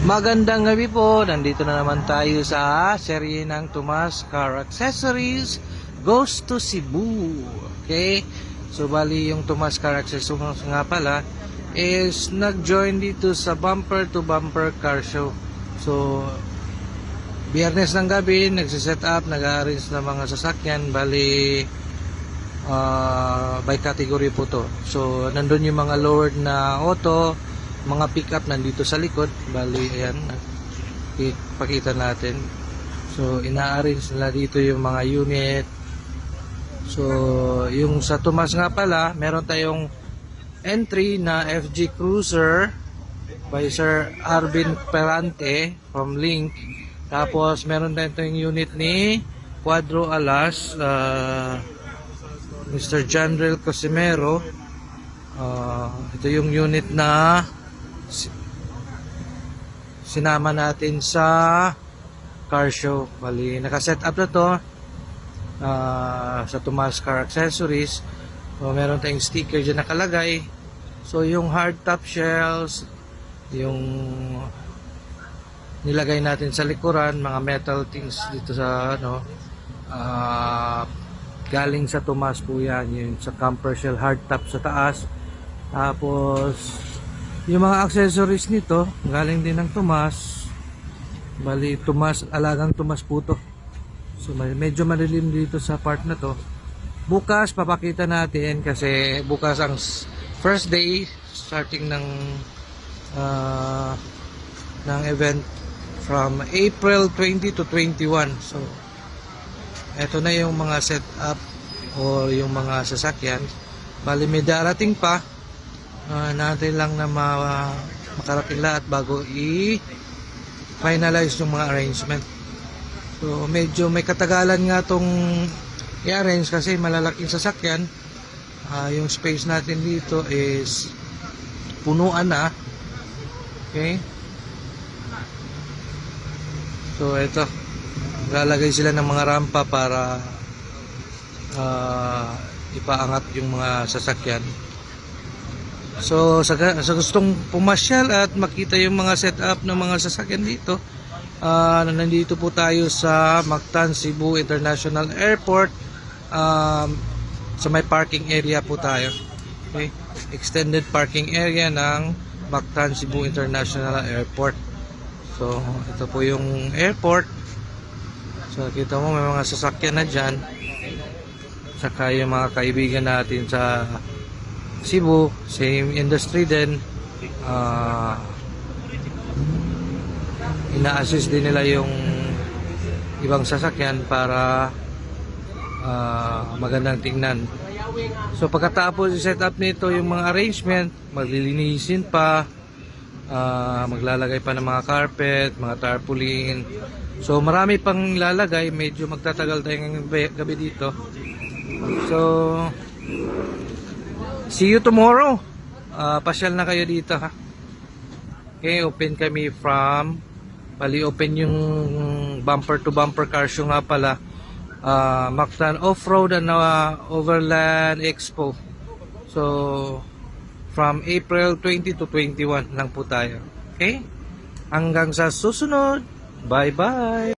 Magandang gabi po, nandito na naman tayo sa serye ng Tomas Car Accessories Goes to Cebu. Okay, so bali yung Tomas Car Accessories nga pala is nag-join dito sa Bumper to Bumper Car Show. So Biyernes ng gabi, nagsiset up, nag-arrange ng mga sasakyan. Bali by category po to. So nandun yung mga lowered na auto, mga pickup nandito sa likod. Bali ayan, pakita natin. So ina-arrange nila dito yung mga unit. So yung sa Tomas nga pala, meron tayong entry na FG Cruiser by Sir Arvin Perante from Link. Tapos meron tayong unit ni Cuadro Alas, Mr. Janrel Cosimero. Ito yung unit na sinama natin sa car show. Bali, nakaset up na to sa Tomas Car Accessories. So, meron tayong sticker dyan nakalagay. So yung hard top shells, yung nilagay natin sa likuran, mga metal things dito sa galing sa Tomas po yan, yung sa camper shell hard top sa taas. Tapos yung mga accessories nito galing din ng Tomas. Bali Tomas, alagang Tomas po to. So medyo malilim dito sa part na to. Bukas papakita natin kasi bukas ang first day starting ng event from April 20 to 21. So eto na yung mga setup o yung mga sasakyan. Bali may darating pa, natin lang na makarating lahat bago i-finalize yung mga arrangement. So medyo may katagalan nga tong i-arrange kasi malalaking sasakyan. Yung space natin dito is punuan na. Okay, so ito, lalagay sila ng mga rampa para ipaangat yung mga sasakyan. So sa gustong pumasyal at makita yung mga setup ng mga sasakyan dito, nandito po tayo sa Mactan Cebu International Airport, sa may parking area po tayo. Okay, extended parking area ng Mactan Cebu International Airport. So ito po yung airport. So kita mo may mga sasakyan na dyan. Saka yung mga kaibigan natin sa Cebu, same industry din, ina-assist din nila yung ibang sasakyan para magandang tingnan. So pagkatapos i-set up nito yung mga arrangement, maglilinisin pa, maglalagay pa ng mga carpet, mga tarpaulin. So marami pang lalagay, medyo magtatagal tayo ngayong gabi dito. So see you tomorrow. Pasyal na kayo dito ha. Okay, open kami from open yung bumper to bumper car show nga pala, Mactan Off-Road and Overland Expo. So from April 20 to 21 lang po tayo. Okay, hanggang sa susunod. Bye bye.